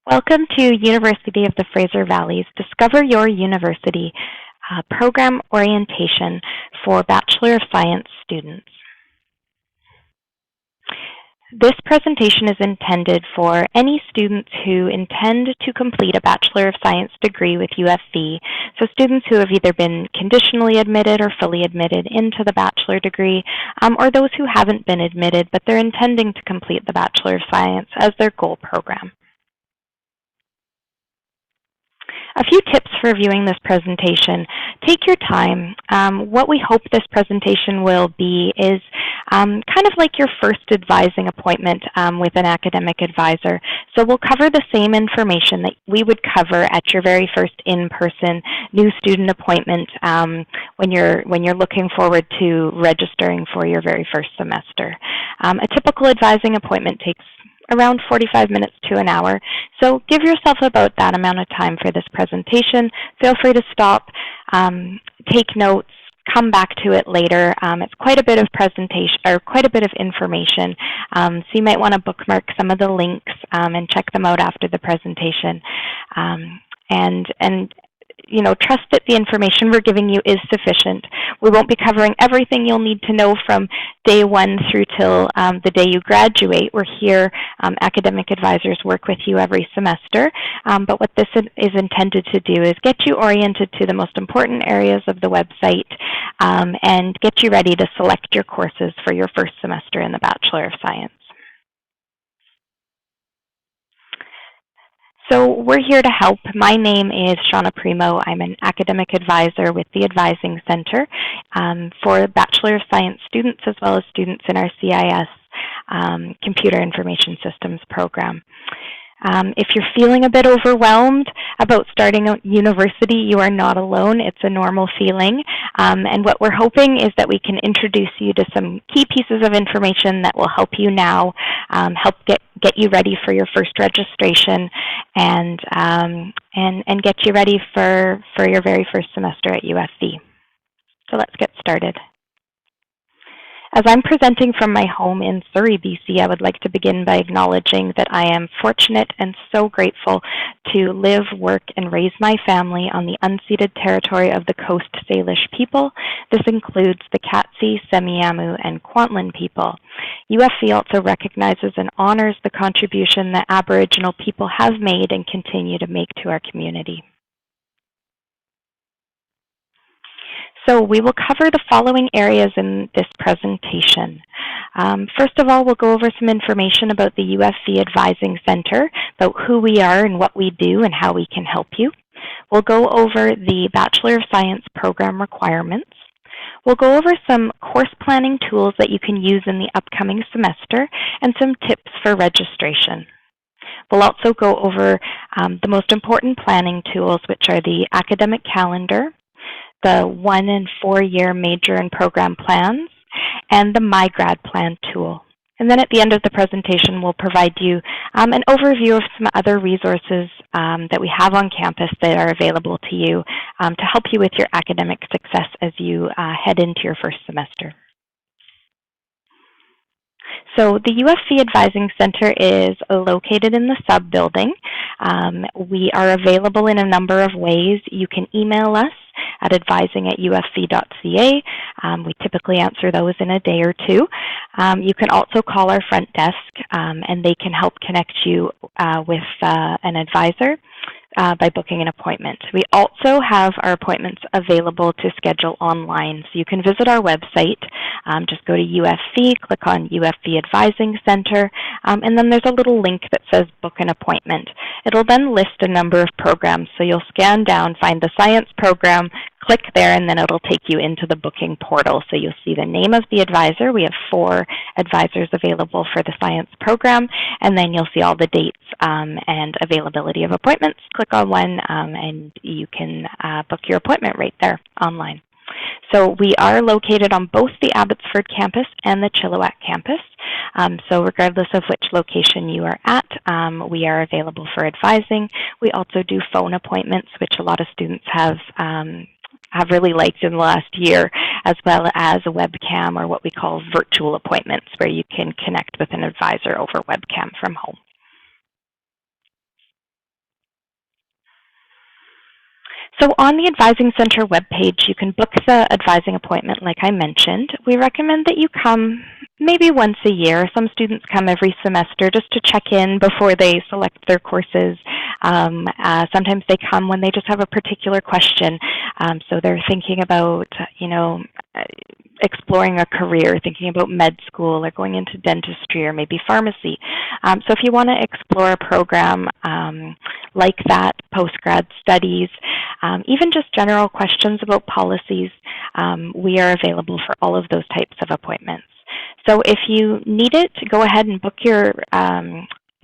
Welcome to University of the Fraser Valley's Discover Your University program orientation for Bachelor of Science students. This presentation is intended for any students who intend to complete a Bachelor of Science degree with UFV, so students who have either been conditionally admitted or fully admitted into the bachelor degree, or those who haven't been admitted but they're intending to complete the Bachelor of Science as their goal program. A few tips for viewing this presentation. Take your time. What we hope this presentation will be is kind of like your first advising appointment with an academic advisor. So we'll cover the same information that we would cover at your very first in-person new student appointment when you're looking forward to registering for your very first semester. A typical advising appointment takes around 45 minutes to an hour. So give yourself about that amount of time for this presentation. Feel free to stop, take notes, come back to it later. It's quite a bit of presentation or quite a bit of information. So you might want to bookmark some of the links and check them out after the presentation. And trust that the information we're giving you is sufficient. We won't be covering everything you'll need to know from day one through till the day you graduate. We're here, academic advisors work with you every semester, but what this is intended to do is get you oriented to the most important areas of the website and get you ready to select your courses for your first semester in the Bachelor of Science. So we're here to help. My name is Shauna Primo. I'm an academic advisor with the Advising Center for Bachelor of Science students as well as students in our CIS Computer Information Systems program. If you're feeling a bit overwhelmed about starting a university, you are not alone. It's a normal feeling. And what we're hoping is that we can introduce you to some key pieces of information that will help you now, help get you ready for your first registration, and get you ready for your very first semester at UFV. So let's get started. As I'm presenting from my home in Surrey, BC, I would like to begin by acknowledging that I am fortunate and so grateful to live, work, and raise my family on the unceded territory of the Coast Salish people. This includes the Katzie, Semiahmoo, and Kwantlen people. UFV also recognizes and honors the contribution that Aboriginal people have made and continue to make to our community. So we will cover the following areas in this presentation. First of all, we'll go over some information about the UFV Advising Center, about who we are and what we do and how we can help you. We'll go over the Bachelor of Science program requirements. We'll go over some course planning tools that you can use in the upcoming semester and some tips for registration. We'll also go over the most important planning tools, which are the academic calendar, the 1- and 4-year major and program plans, and the MyGrad Plan tool. And then at the end of the presentation, we'll provide you an overview of some other resources that we have on campus that are available to you to help you with your academic success as you head into your first semester. So the UFV Advising Center is located in the sub building. We are available in a number of ways. You can email us at advising@ufv.ca. We typically answer those in a day or two. You can also call our front desk and they can help connect you with an advisor by booking an appointment. We also have our appointments available to schedule online. So you can visit our website, just go to UFV, click on UFV Advising Center, and then there's a little link that says book an appointment. It'll then list a number of programs. So you'll scan down, find the science program, click there, and then it'll take you into the booking portal. So you'll see the name of the advisor. We have 4 advisors available for the science program, and then you'll see all the dates and availability of appointments. Click on one and you can book your appointment right there online. So we are located on both the Abbotsford campus and the Chilliwack campus. So regardless of which location you are at, we are available for advising. We also do phone appointments, which a lot of students have really liked in the last year, as well as a webcam or what we call virtual appointments, where you can connect with an advisor over webcam from home. So on the Advising Center webpage, you can book the advising appointment like I mentioned. We recommend that you come maybe once a year. Some students come every semester just to check in before they select their courses. Sometimes they come when they just have a particular question. So they're thinking about, exploring a career, thinking about med school or going into dentistry or maybe pharmacy. So if you want to explore a program like that, postgrad studies, even just general questions about policies, we are available for all of those types of appointments. So if you need it, go ahead and book your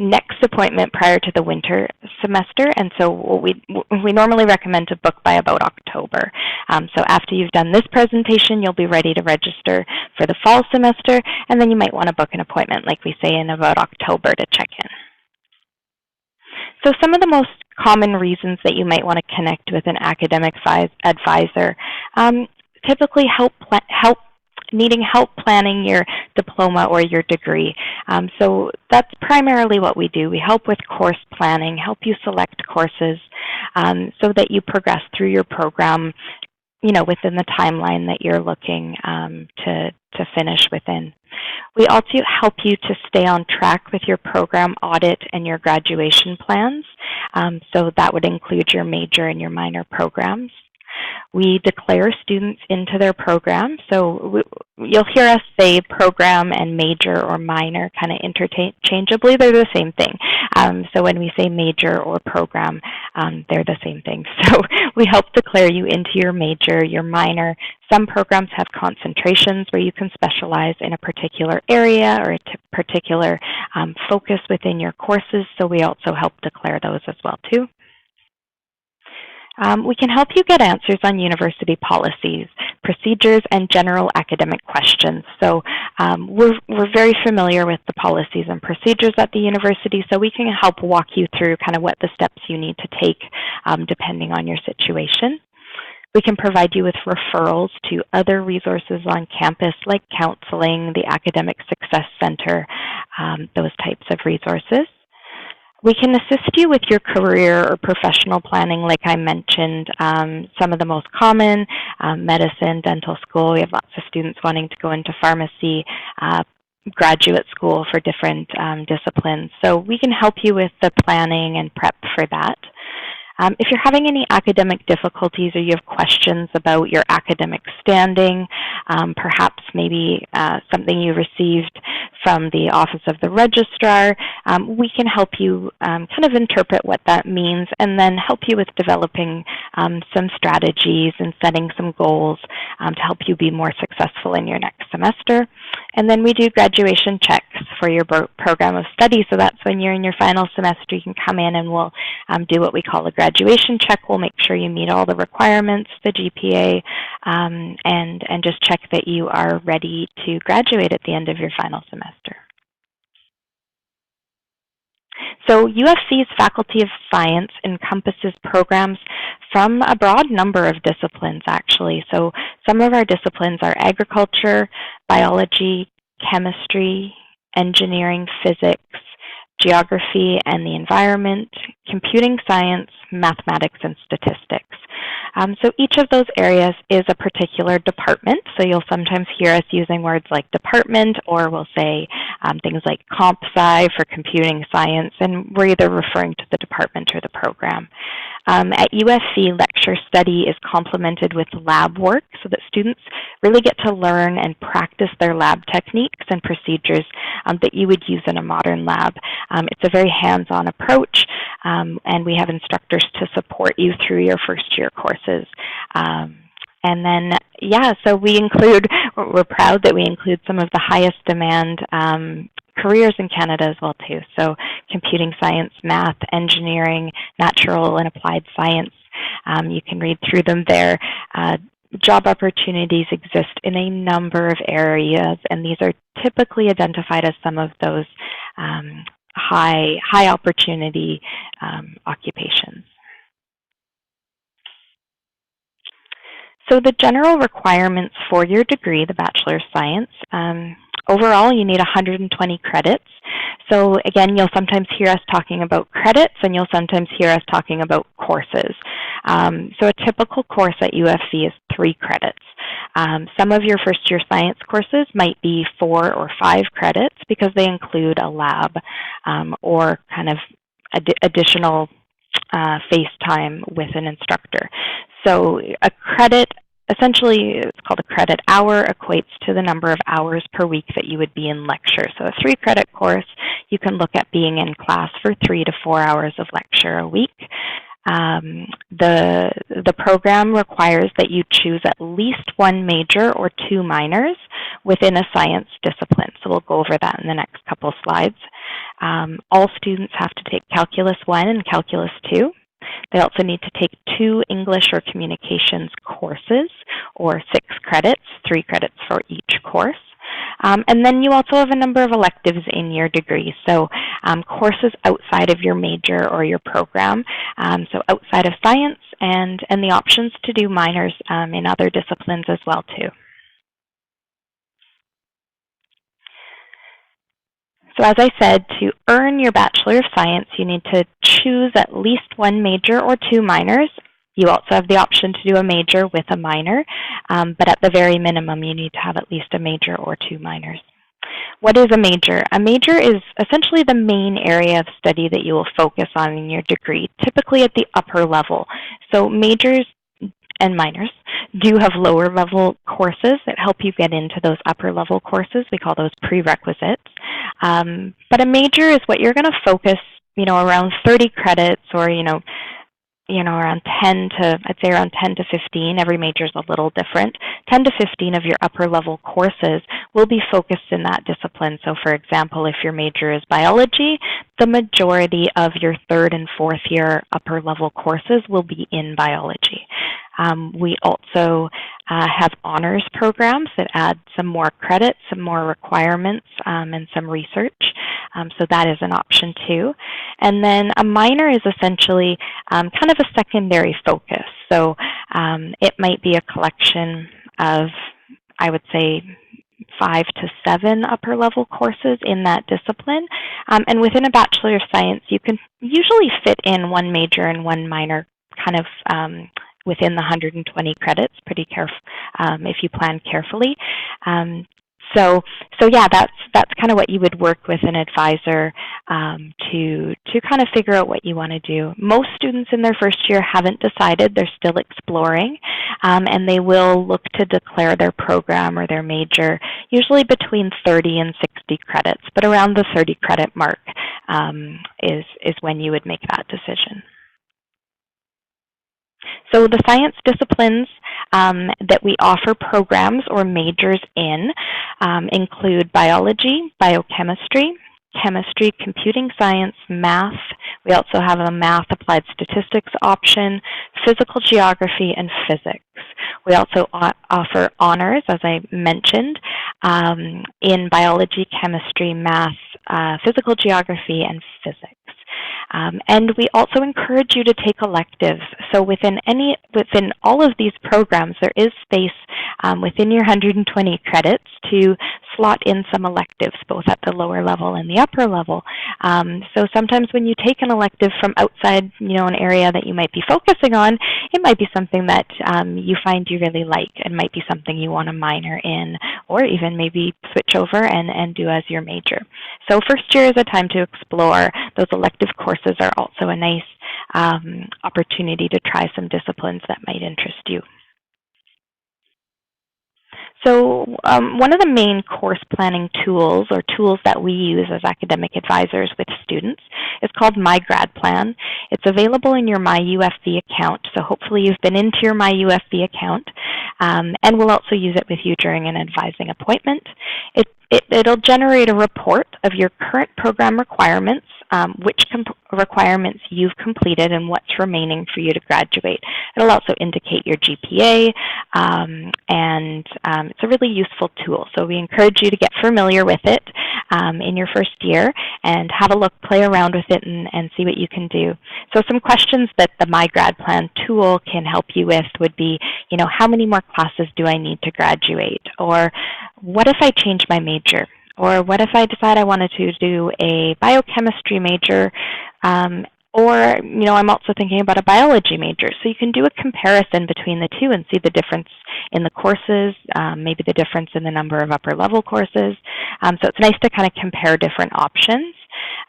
next appointment prior to the winter semester, and so we normally recommend to book by about October. So after you've done this presentation, you'll be ready to register for the fall semester, and then you might want to book an appointment, like we say, in about October to check in. So some of the most common reasons that you might want to connect with an academic advisor, typically needing help planning your diploma or your degree. So that's primarily what we do. We help with course planning, help you select courses so that you progress through your program, within the timeline that you're looking to finish within. We also help you to stay on track with your program audit and your graduation plans. So that would include your major and your minor programs. We declare students into their program. So you'll hear us say program and major or minor kind of interchangeably. They're the same thing. So when we say major or program, they're the same thing. So we help declare you into your major, your minor. Some programs have concentrations where you can specialize in a particular area or a particular focus within your courses. So we also help declare those as well too. We can help you get answers on university policies, procedures, and general academic questions. So we're very familiar with the policies and procedures at the university, so we can help walk you through kind of what the steps you need to take depending on your situation. We can provide you with referrals to other resources on campus like counseling, the Academic Success Center, those types of resources. We can assist you with your career or professional planning, like I mentioned. Some of the most common, medicine, dental school. We have lots of students wanting to go into pharmacy, graduate school for different disciplines. So we can help you with the planning and prep for that. If you're having any academic difficulties or you have questions about your academic standing, perhaps maybe something you received from the Office of the Registrar, we can help you kind of interpret what that means and then help you with developing some strategies and setting some goals to help you be more successful in your next semester. And then we do graduation checks for your program of study. So that's when you're in your final semester, you can come in and we'll do what we call a graduation check. We'll make sure you meet all the requirements, the GPA, and just check that you are ready to graduate at the end of your final semester. So UFC's Faculty of Science encompasses programs from a broad number of disciplines, actually. So some of our disciplines are agriculture, biology, chemistry, engineering, physics, geography and the environment, computing science, mathematics, and statistics. So each of those areas is a particular department. So you'll sometimes hear us using words like department, or we'll say things like comp sci for computing science, and we're either referring to the department or the program. At USC, lecture study is complemented with lab work so that students really get to learn and practice their lab techniques and procedures that you would use in a modern lab. It's a very hands-on approach, and we have instructors to support you through your first-year courses. And then, so we're proud that we include some of the highest demand careers in Canada as well too. So computing science, math, engineering, natural and applied science. You can read through them there. Job opportunities exist in a number of areas, and these are typically identified as some of those high opportunity occupations. So the general requirements for your degree, the Bachelor of Science, overall you need 120 credits. So again, you'll sometimes hear us talking about credits, and you'll sometimes hear us talking about courses. So a typical course at UFC is 3 credits. Some of your first-year science courses might be 4 or 5 credits because they include a lab or kind of additional face time with an instructor. So a credit, essentially it's called a credit hour, equates to the number of hours per week that you would be in lecture. So a 3-credit course, you can look at being in class for 3 to 4 hours of lecture a week. The program requires that you choose at least 1 major or 2 minors within a science discipline. So we'll go over that in the next couple slides. All students have to take Calculus 1 and Calculus 2. They also need to take 2 English or communications courses, or 6 credits, 3 credits for each course. And then you also have a number of electives in your degree, so courses outside of your major or your program, so outside of science, and the options to do minors in other disciplines as well too. So as I said, to earn your Bachelor of Science, you need to choose at least 1 major or 2 minors. You also have the option to do a major with a minor, but at the very minimum, you need to have at least a major or 2 minors. What is a major? A major is essentially the main area of study that you will focus on in your degree, typically at the upper level. So majors and minors do have lower level courses that help you get into those upper level courses. We call those prerequisites. But a major is what you're going to focus, around 30 credits, or, around 10 to, I'd say around 10 to 15. Every major is a little different. 10 to 15 of your upper level courses will be focused in that discipline. So for example, if your major is biology, the majority of your 3rd and 4th year upper level courses will be in biology. We also have honors programs that add some more credits, some more requirements, and some research. So that is an option too. And then a minor is essentially kind of a secondary focus. So it might be a collection of, I would say, 5 to 7 upper level courses in that discipline. And within a Bachelor of Science, you can usually fit in 1 major and 1 minor kind of within the 120 credits, pretty careful if you plan carefully. So yeah, that's kind of what you would work with an advisor to kind of figure out what you want to do. Most students in their first year haven't decided; they're still exploring, and they will look to declare their program or their major usually between 30 and 60 credits, but around the 30 credit mark is when you would make that decision. So the science disciplines that we offer programs or majors in include biology, biochemistry, chemistry, computing science, math. We also have a math applied statistics option, physical geography, and physics. We also offer honors, as I mentioned, in biology, chemistry, math, physical geography, and physics. And we also encourage you to take electives. So within all of these programs, there is space within your 120 credits to slot in some electives, both at the lower level and the upper level. So sometimes when you take an elective from outside, an area that you might be focusing on, it might be something that you find you really like, and might be something you want to minor in, or even maybe switch over and do as your major. So first year is a time to explore. Those elective courses are also a nice opportunity to try some disciplines that might interest you. So one of the main course planning tools, or tools that we use as academic advisors with students, is called My Grad Plan. It's available in your MyUFV account, so hopefully you've been into your MyUFV account, and we'll also use it with you during an advising appointment. It'll generate a report of your current program requirements, which requirements you've completed and what's remaining for you to graduate. It'll also indicate your GPA, and it's a really useful tool. So we encourage you to get familiar with it in your first year and have a look, play around with it, and see what you can do. So some questions that the My Grad Plan tool can help you with would be, how many more classes do I need to graduate? Or what if I change my major? Or what if I decide I wanted to do a biochemistry major, or I'm also thinking about a biology major. So you can do a comparison between the two and see the difference in the courses, maybe the difference in the number of upper level courses. So it's nice to kind of compare different options.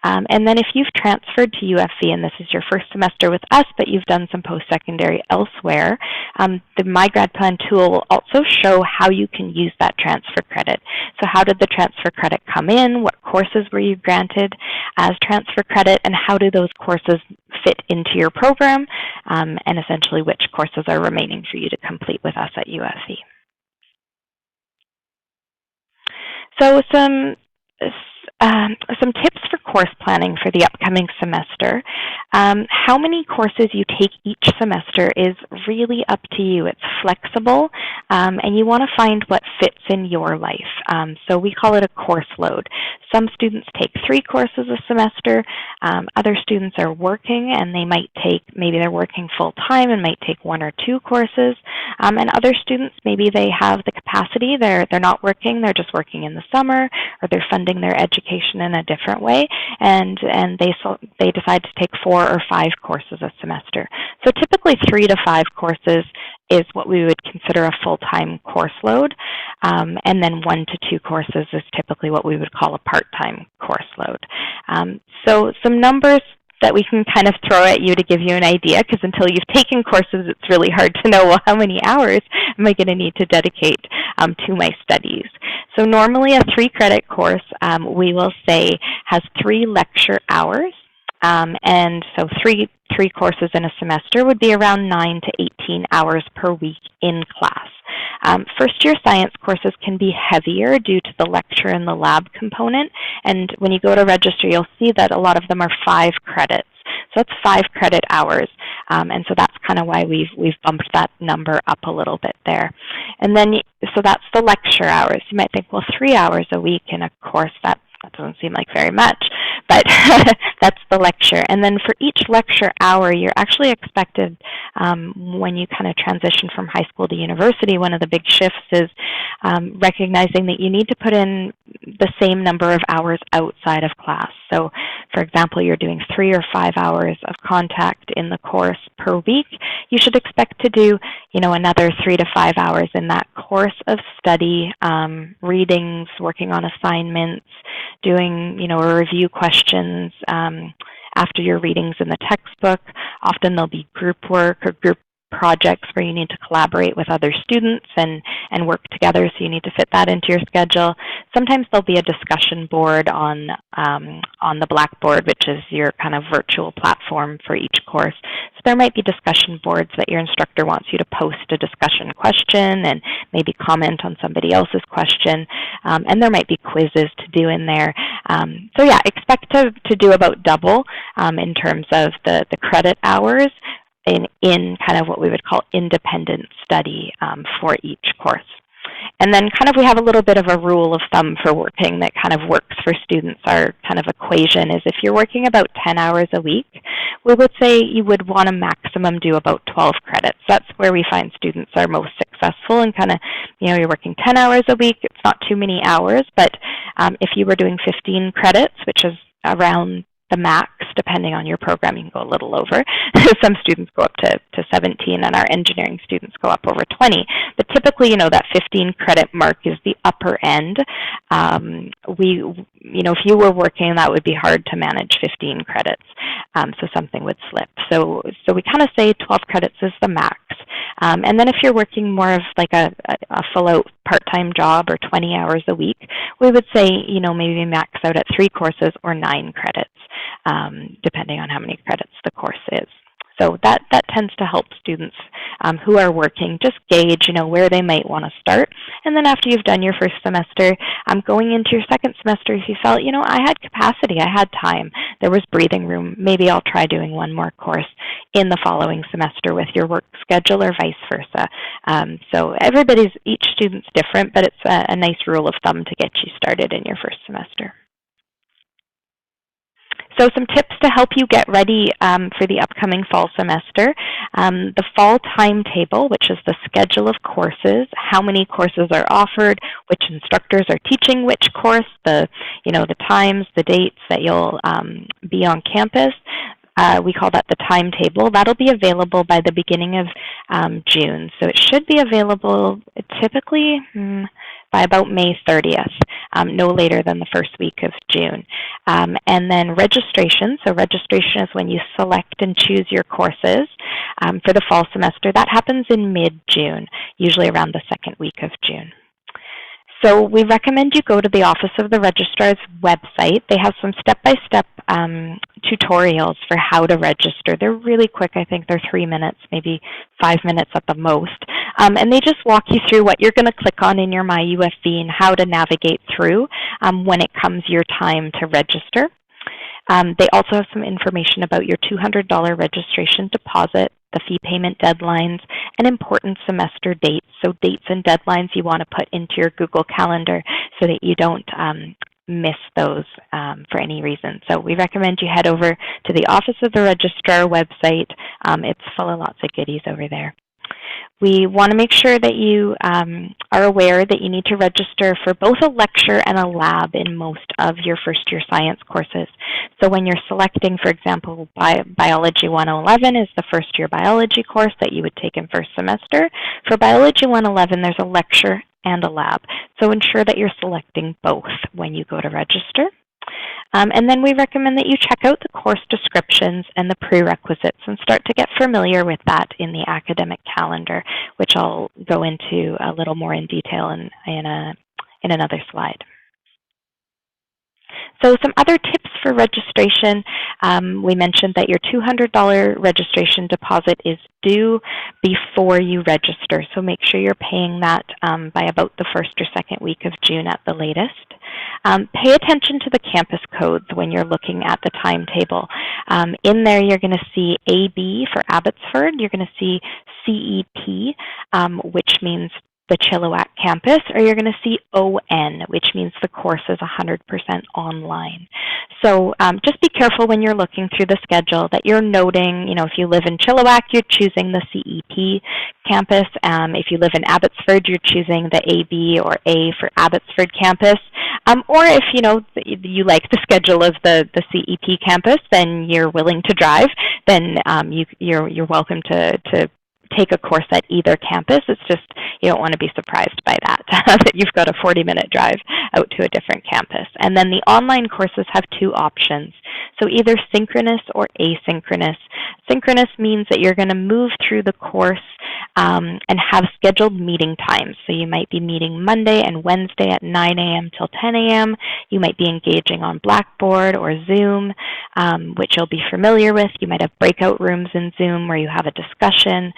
And then if you've transferred to UFV and this is your first semester with us, but you've done some post-secondary elsewhere, the My Grad Plan tool will also show how you can use that transfer credit. So how did the transfer credit come in? What courses were you granted as transfer credit? And how do those courses fit into your program? And essentially which courses are remaining for you to complete with us at UFV. So some tips for course planning for the upcoming semester. How many courses you take each semester is really up to you. It's flexible, and you want to find what fits in your life. So we call it a course load. Some students take 3 courses a semester. Other students are working, and maybe they're working full time and might take 1 or 2 courses. And other students, maybe they have the capacity. They're not working. They're just working in the summer, or they're funding their education in a different way, and they decide to take 4 or 5 courses a semester. So typically 3 to 5 courses is what we would consider a full-time course load, and then 1 to 2 courses is typically what we would call a part-time course load. So some numbers that we can kind of throw at you to give you an idea, because until you've taken courses, it's really hard to know, well, how many hours am I going to need to dedicate to my studies? So normally a 3-credit course, we will say, has 3 lecture hours. And so three courses in a semester would be around 9 to 18 hours per week in class. First-year science courses can be heavier due to the lecture and the lab component. And when you go to register, you'll see that a lot of them are 5 credits. So that's 5 credit hours. And so that's kind of why we've bumped that number up a little bit there. And then, so that's the lecture hours. You might think, well, 3 hours a week in a course, that doesn't seem like very much, but that's the lecture. And then for each lecture hour, you're actually expected, when you kind of transition from high school to university, one of the big shifts is recognizing that you need to put in the same number of hours outside of class. So, for example, you're doing 3 or 5 hours of contact in the course per week. You should expect to do, another 3 to 5 hours in that course of study, readings, working on assignments, doing, a review questions after your readings in the textbook. Often there'll be group work or group projects where you need to collaborate with other students and work together, so you need to fit that into your schedule. Sometimes there'll be a discussion board on the Blackboard, which is your kind of virtual platform for each course. So there might be discussion boards that your instructor wants you to post a discussion question and maybe comment on somebody else's question, and there might be quizzes to do in there. So yeah, expect to do about double in terms of the credit hours in kind of what we would call independent study for each course. And then kind of we have a little bit of a rule of thumb for working that kind of works for students. Our kind of equation is if you're working about 10 hours a week, we would say you would want to maximum do about 12 credits. That's where we find students are most successful, and kind of, you're working 10 hours a week, it's not too many hours, but if you were doing 15 credits, which is around the max, depending on your program, you can go a little over. Some students go up to 17, and our engineering students go up over 20. But typically, that 15 credit mark is the upper end. If you were working, that would be hard to manage 15 credits. So something would slip. So we kind of say 12 credits is the max. And then if you're working more of like a full-out part-time job or 20 hours a week, we would say, maybe max out at 3 courses or 9 credits, depending on how many credits the course is. So that tends to help students who are working just gauge, where they might want to start. And then after you've done your first semester, going into your second semester, if you felt, I had capacity, I had time, there was breathing room, maybe I'll try doing one more course in the following semester with your work schedule or vice versa. So each student's different, but it's a nice rule of thumb to get you started in your first semester. So some tips to help you get ready for the upcoming fall semester. The fall timetable, which is the schedule of courses, how many courses are offered, which instructors are teaching which course, the times, the dates that you'll be on campus. We call that the timetable. That'll be available by the beginning of June. So it should be available typically by about May 30th, no later than the first week of June. And then registration. So registration is when you select and choose your courses for the fall semester. That happens in mid-June, usually around the second week of June. So we recommend you go to the Office of the Registrar's website. They have some step-by-step tutorials for how to register. They're really quick. I think they're 3 minutes, maybe 5 minutes at the most. And they just walk you through what you're going to click on in your MyUFV and how to navigate through when it comes your time to register. They also have some information about your $200 registration deposit, the fee payment deadlines, and important semester dates. So dates and deadlines you want to put into your Google Calendar so that you don't miss those for any reason. So we recommend you head over to the Office of the Registrar website. It's full of lots of goodies over there. We want to make sure that you are aware that you need to register for both a lecture and a lab in most of your first-year science courses. So when you're selecting, for example, Biology 111 is the first-year biology course that you would take in first semester. For Biology 111, there's a lecture and a lab. So ensure that you're selecting both when you go to register. And then we recommend that you check out the course descriptions and the prerequisites and start to get familiar with that in the academic calendar, which I'll go into a little more in detail in another slide. So some other tips for registration. We mentioned that your $200 registration deposit is due before you register. So make sure you're paying that by about the first or second week of June at the latest. Pay attention to the campus codes when you're looking at the timetable. In there, you're going to see AB for Abbotsford. You're going to see CET, which means the Chilliwack campus, or you're going to see ON, which means the course is 100% online. So just be careful when you're looking through the schedule that you're noting, if you live in Chilliwack, you're choosing the CET campus. If you live in Abbotsford, you're choosing the AB or A for Abbotsford campus. Or if you like the schedule of the CET campus, then you're willing to drive, then you're welcome to take a course at either campus. It's just you don't want to be surprised by that, that you've got a 40-minute drive out to a different campus. And then the online courses have two options, so either synchronous or asynchronous. Synchronous means that you're going to move through the course and have scheduled meeting times. So you might be meeting Monday and Wednesday at 9 a.m. till 10 a.m. You might be engaging on Blackboard or Zoom, which you'll be familiar with. You might have breakout rooms in Zoom where you have a discussion.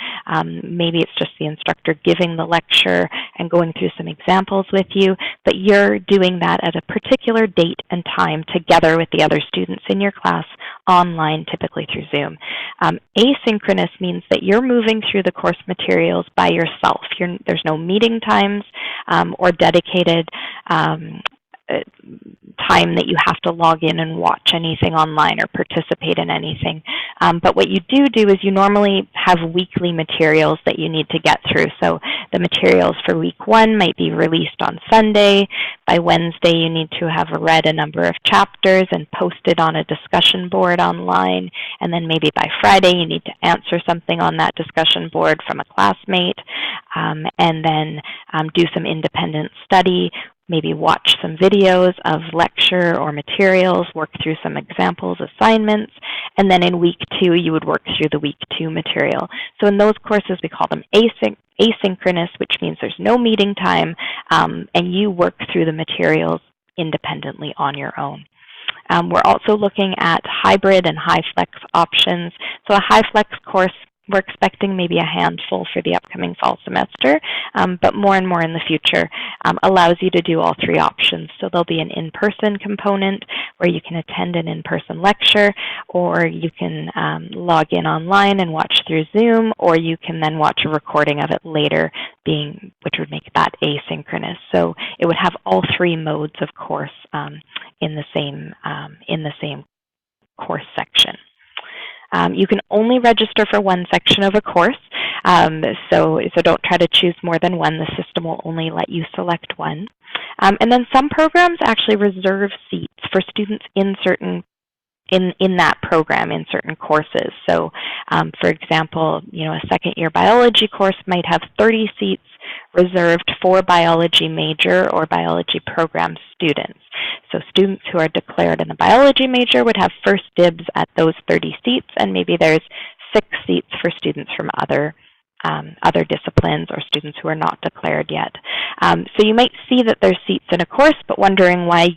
Maybe it's just the instructor giving the lecture and going through some examples with you, but you're doing that at a particular date and time together with the other students in your class online, typically through Zoom. Asynchronous means that you're moving through the course materials by yourself. There's no meeting times or dedicated time that you have to log in and watch anything online or participate in anything. But what you do is you normally have weekly materials that you need to get through. So the materials for week 1 might be released on Sunday. By Wednesday, you need to have read a number of chapters and posted on a discussion board online. And then maybe by Friday, you need to answer something on that discussion board from a classmate, and then do some independent study, maybe watch some videos of lecture or materials, work through some examples, assignments, and then in week 2, you would work through the week 2 material. So in those courses, we call them asynchronous, which means there's no meeting time, and you work through the materials independently on your own. We're also looking at hybrid and high flex options. So a high flex course, we're expecting maybe a handful for the upcoming fall semester, but more and more in the future, allows you to do all 3 options. So there'll be an in-person component where you can attend an in-person lecture, or you can log in online and watch through Zoom, or you can then watch a recording of it later, which would make that asynchronous. So it would have all 3 modes of course in the same course section. You can only register for one section of a course, so don't try to choose more than one. The system will only let you select one. And then some programs actually reserve seats for students in that program in certain courses. So, for example, a second-year biology course might have 30 seats reserved for biology major or biology program students. So students who are declared in the biology major would have first dibs at those 30 seats, and maybe there's 6 seats for students from other disciplines or students who are not declared yet. So you might see that there's seats in a course, but wondering why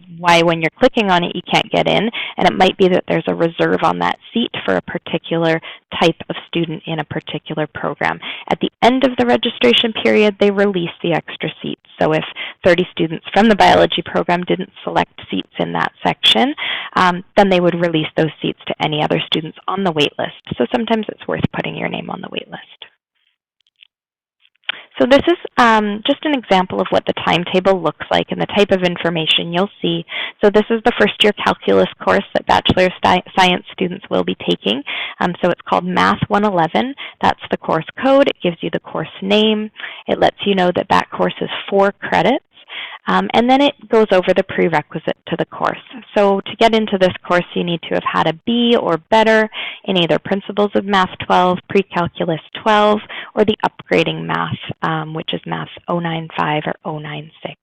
when you're clicking on it you can't get in, and it might be that there's a reserve on that seat for a particular type of student in a particular program. At the end of the registration period, they release the extra seats. So if 30 students from the biology program didn't select seats in that section, then they would release those seats to any other students on the wait list. So sometimes it's worth putting your name on the wait list. So this is just an example of what the timetable looks like and the type of information you'll see. So this is the first-year calculus course that Bachelor of Science students will be taking. So it's called Math 111. That's the course code. It gives you the course name. It lets you know that that course is 4 credits. And then it goes over the prerequisite to the course. So to get into this course, you need to have had a B or better in either Principles of Math 12, Pre-Calculus 12, or the Upgrading Math, which is Math 095 or 096,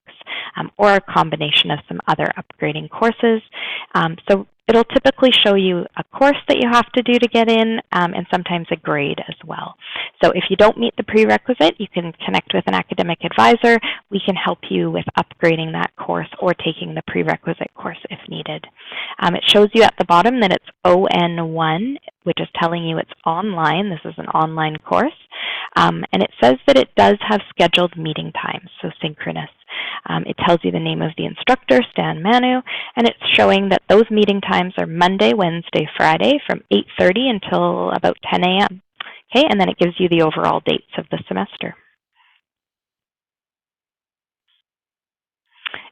or a combination of some other upgrading courses. So it'll typically show you a course that you have to do to get in, and sometimes a grade as well. So if you don't meet the prerequisite, you can connect with an academic advisor. We can help you with upgrading that course or taking the prerequisite course if needed. It shows you at the bottom that it's ON1, which is telling you it's online. This is an online course. And it says that it does have scheduled meeting times, so synchronous. It tells you the name of the instructor, Stan Manu, and it's showing that those meeting times are Monday, Wednesday, Friday from 8:30 until about 10 a.m. Okay, and then it gives you the overall dates of the semester.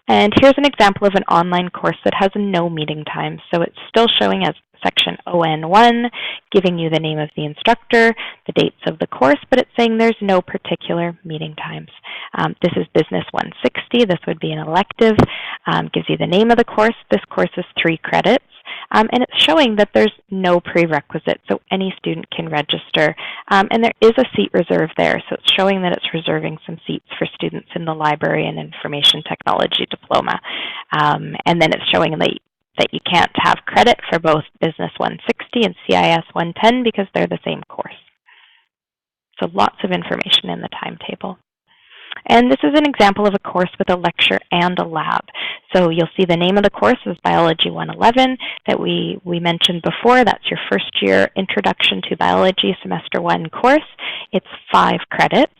And here's an example of an online course that has no meeting times. So it's still showing as section ON1, giving you the name of the instructor, the dates of the course, but it's saying there's no particular meeting times. This is Business 160. This would be an elective. Gives you the name of the course. This course is 3 credits. And it's showing that there's no prerequisite, so any student can register. And there is a seat reserve there, so it's showing that it's reserving some seats for students in the Library and Information Technology diploma. And then it's showing that you can't have credit for both Business 160 and CIS 110 because they're the same course. So lots of information in the timetable. And this is an example of a course with a lecture and a lab. So you'll see the name of the course is Biology 111 that we mentioned before. That's your first year Introduction to Biology Semester 1 course. It's 5 credits.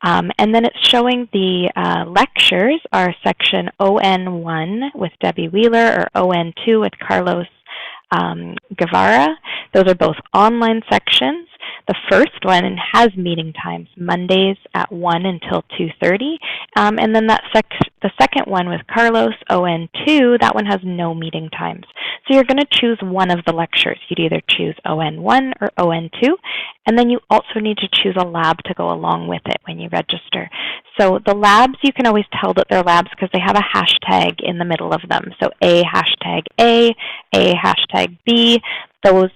And then it's showing the lectures are section ON1 with Debbie Wheeler or ON2 with Carlos Guevara. Those are both online sections. The first one has meeting times, Mondays at 1 until 2:30. And then the second one with Carlos, ON2, that one has no meeting times. So you're going to choose one of the lectures. You'd either choose ON1 or ON2. And then you also need to choose a lab to go along with it when you register. So the labs, you can always tell that they're labs because they have a hashtag in the middle of them. So A hashtag B. Those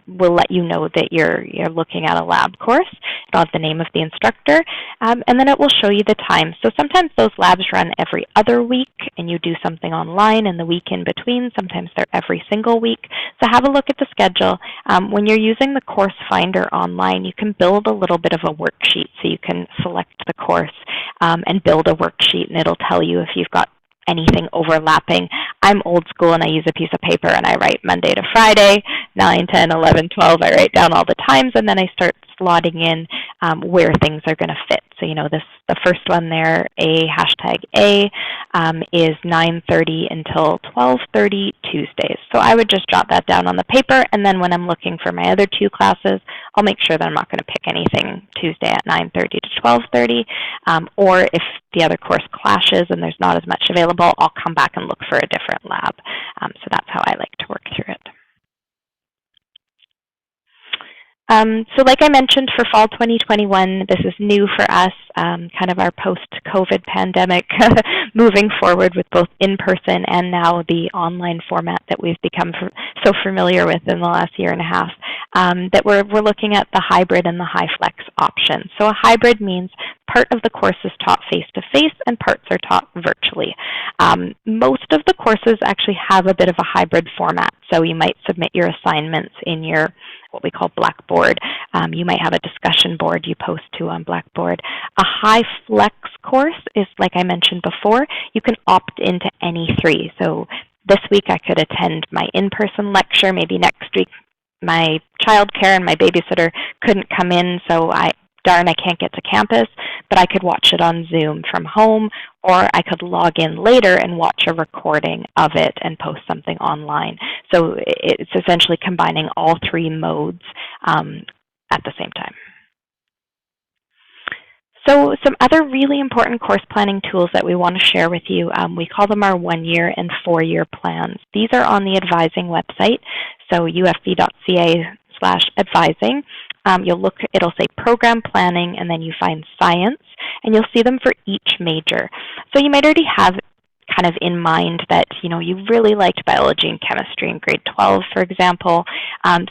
will let you know that you're looking at a lab course. It'll have the name of the instructor, and then it will show you the time. So sometimes those labs run every other week, and you do something online in the week in between. Sometimes they're every single week. So have a look at the schedule. When you're using the course finder online, you can build a little bit of a worksheet. So you can select the course and build a worksheet, and it'll tell you if you've got anything overlapping. I'm old school and I use a piece of paper and I write Monday to Friday, 9, 10, 11, 12. I write down all the times and then I start slotting in where things are going to fit. So the first one there, hashtag A, is 9:30 until 12:30 Tuesdays. So I would just jot that down on the paper, and then when I'm looking for my other 2 classes, I'll make sure that I'm not going to pick anything Tuesday at 9:30 to 12:30, or if the other course clashes and there's not as much available, I'll come back and look for a different lab. So that's how I like to work through it. So like I mentioned, for fall 2021, this is new for us, kind of our post-COVID pandemic, moving forward with both in-person and now the online format that we've become so familiar with in the last year and a half, that we're looking at the hybrid and the high flex option. So a hybrid means part of the course is taught face-to-face and parts are taught virtually. Most of the courses actually have a bit of a hybrid format, so you might submit your assignments in your what we call Blackboard. You might have a discussion board you post to on Blackboard. A high flex course is, like I mentioned before, you can opt into any three. So this week I could attend my in-person lecture. Maybe next week my childcare and my babysitter couldn't come in, so I can't get to campus, but I could watch it on Zoom from home, or I could log in later and watch a recording of it and post something online. So it's essentially combining all three modes at the same time. So some other really important course planning tools that we want to share with you, we call them our 1-year and 4-year plans. These are on the advising website, so ufv.ca/advising. You'll look, it'll say program planning, and then you find science, and you'll see them for each major. So you might already have kind of in mind that, you know, you really liked biology and chemistry in grade 12, for example.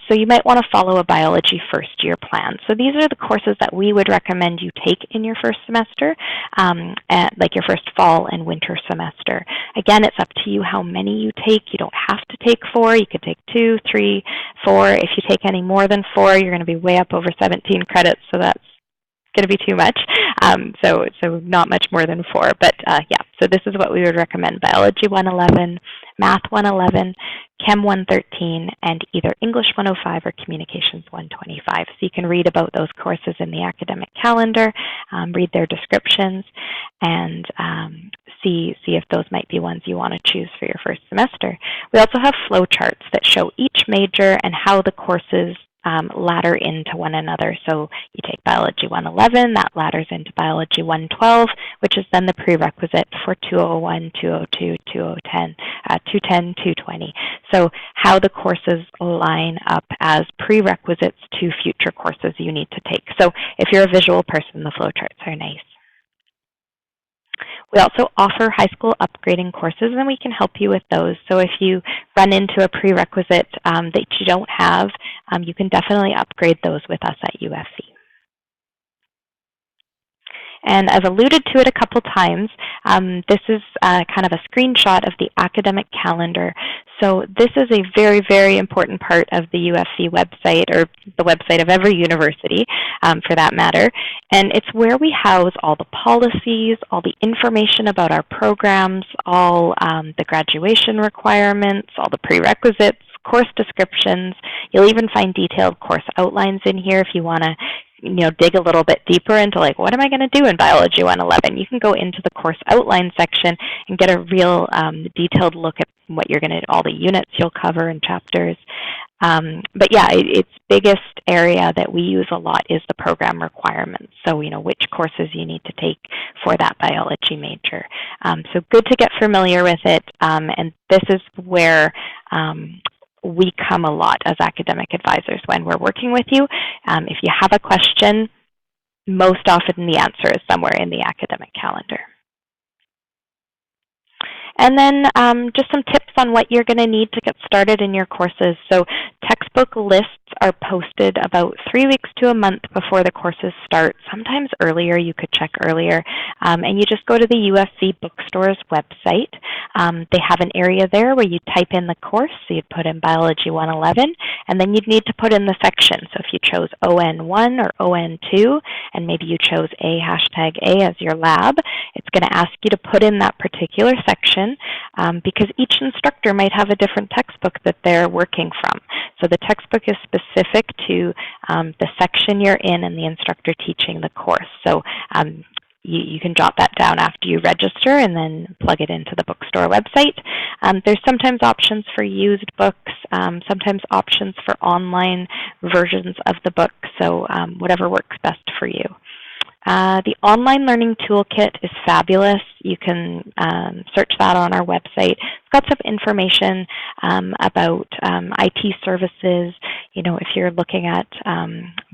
So you might want to follow a biology first year plan. So these are the courses that we would recommend you take in your first semester, like your first fall and winter semester. Again, it's up to you how many you take. You don't have to take 4. You could take 2, 3, 4. If you take any more than 4, you're going to be way up over 17 credits, so that's going to be too much. So not much more than 4. But yeah, so this is what we would recommend: Biology 111, Math 111, Chem 113, and either English 105 or Communications 125. So you can read about those courses in the academic calendar, read their descriptions, and see if those might be ones you want to choose for your first semester. We also have flowcharts that show each major and how the courses ladder into one another. So you take Biology 111, that ladders into Biology 112, which is then the prerequisite for 201, 202, 210, 210, 220. So how the courses line up as prerequisites to future courses you need to take. So if you're a visual person, the flowcharts are nice. We also offer high school upgrading courses, and we can help you with those. So if you run into a prerequisite that you don't have, you can definitely upgrade those with us at UFV. And I've alluded to it a couple times. This is kind of a screenshot of the academic calendar. So this is a very, very important part of the UFV website, or the website of every university, for that matter. And it's where we house all the policies, all the information about our programs, all the graduation requirements, all the prerequisites, course descriptions. You'll even find detailed course outlines in here if you want to dig a little bit deeper into, like, what am I going to do in Biology 111? You can go into the course outline section and get a real detailed look at what you're going to, all the units you'll cover and chapters. But yeah, its biggest area that we use a lot is the program requirements. So, which courses you need to take for that biology major. So good to get familiar with it. And this is where we come a lot as academic advisors when we're working with you. If you have a question, most often the answer is somewhere in the academic calendar. And then just some tips on what you're going to need to get started in your courses. So textbook lists are posted about 3 weeks to a month before the courses start. Sometimes earlier, you could check earlier. And you just go to the UFV bookstore's website. They have an area there where you type in the course. So you'd put in Biology 111, and then you'd need to put in the section. So if you chose ON1 or ON2, and maybe you chose A as your lab, it's going to ask you to put in that particular section, because each instructor might have a different textbook that they're working from. So the textbook is specific to the section you're in and the instructor teaching the course. So you can jot that down after you register and then plug it into the bookstore website. There's sometimes options for used books, sometimes options for online versions of the book, so whatever works best for you. The online learning toolkit is fabulous. You can search that on our website. It's got some information about IT services, if you're looking at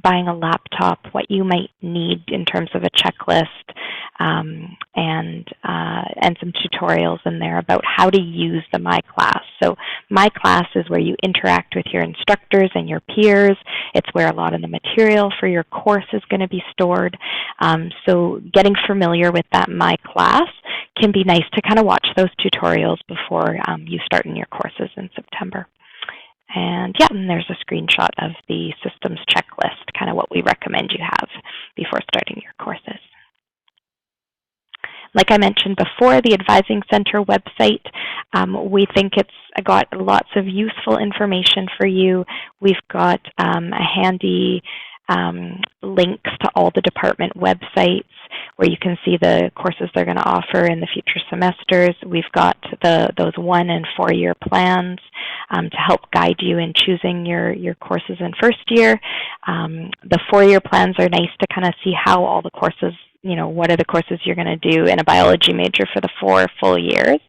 buying a laptop, what you might need in terms of a checklist, and some tutorials in there about how to use the My Class. So My Class is where you interact with your instructors and your peers. It's where a lot of the material for your course is going to be stored. So getting familiar with that My Class can be nice to kind of watch those tutorials before you start in your courses in September. And yeah, and there's a screenshot of the systems checklist, kind of what we recommend you have before starting your courses. Like I mentioned before, the Advising Center website, we think it's got lots of useful information for you. We've got a handy links to all the department websites where you can see the courses they're going to offer in the future semesters. We've got those 1- and 4-year plans to help guide you in choosing your courses in first year. The 4-year plans are nice to kind of see how all the courses, what are the courses you're going to do in a biology major for the 4 full years.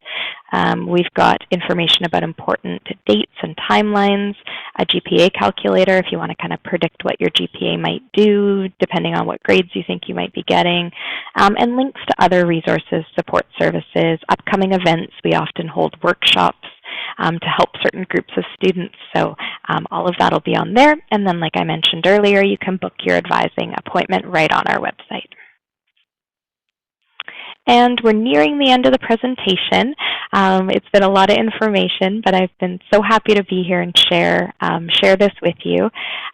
We've got information about important dates and timelines, a GPA calculator if you want to kind of predict what your GPA might do depending on what grades you think you might be getting, and links to other resources, support services, upcoming events. We often hold workshops to help certain groups of students. So all of that will be on there. And then like I mentioned earlier, you can book your advising appointment right on our website. And we're nearing the end of the presentation. It's been a lot of information, but I've been so happy to be here and share this with you.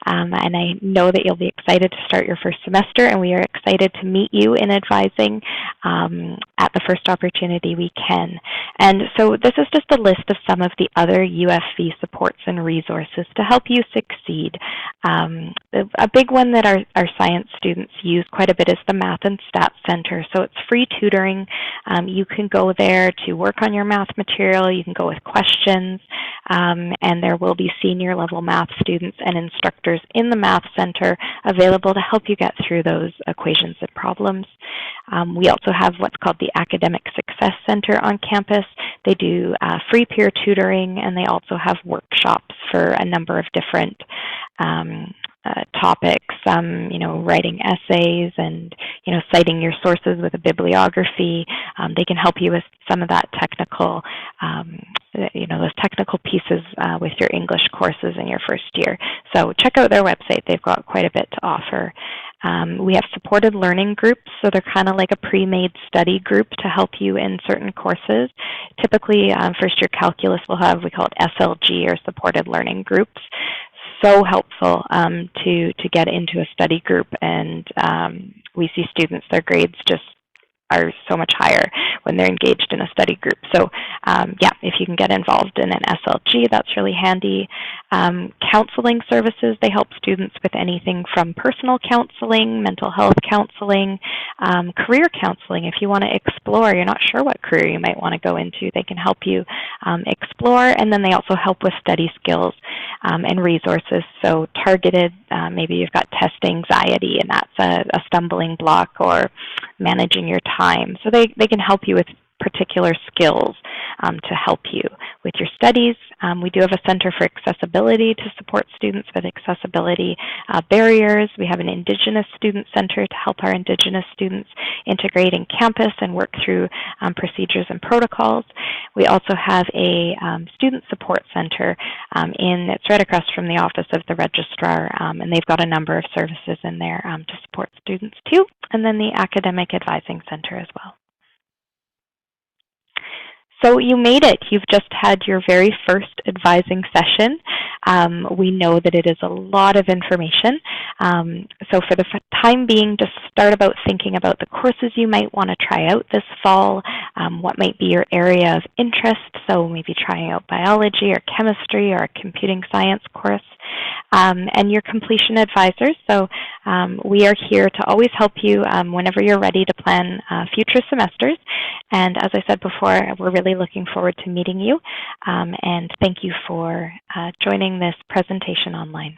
And I know that you'll be excited to start your first semester, and we are excited to meet you in advising at the first opportunity we can. And so this is just a list of some of the other UFV supports and resources to help you succeed. A big one that our science students use quite a bit is the Math and Stats Center. So it's free tutoring. You can go there to work on your math material. You can go with questions, and there will be senior level math students and instructors in the Math Center available to help you get through those equations and problems. We also have what's called the Academic Success Center on campus. They do free peer tutoring, and they also have workshops for a number of different topics, writing essays and, citing your sources with a bibliography. They can help you with some of that technical, those technical pieces with your English courses in your first year. So check out their website. They've got quite a bit to offer. We have supported learning groups, so they're kind of like a pre-made study group to help you in certain courses. Typically, first year calculus will have, we call it SLG, or supported learning groups. So helpful to get into a study group, and we see students, their grades just are so much higher when they're engaged in a study group. So if you can get involved in an SLG, that's really handy. Counseling services, they help students with anything from personal counseling, mental health counseling, career counseling. If you want to explore, you're not sure what career you might want to go into, they can help you explore. And then they also help with study skills and resources. So targeted, maybe you've got test anxiety and that's a stumbling block, or managing your time. So they can help you with particular skills to help you with your studies. We do have a Center for Accessibility to support students with accessibility barriers. We have an Indigenous Student Center to help our Indigenous students integrate in campus and work through procedures and protocols. We also have a Student Support Center it's right across from the office of the registrar, and they've got a number of services in there to support students too. And then the Academic Advising Center as well. So you made it. You've just had your very first advising session. We know that it is a lot of information. So for the time being, just start thinking about the courses you might want to try out this fall, what might be your area of interest. So maybe trying out biology or chemistry or a computing science course. And your completion advisors. So we are here to always help you whenever you're ready to plan future semesters. And as I said before, we're really looking forward to meeting you. And thank you for joining this presentation online.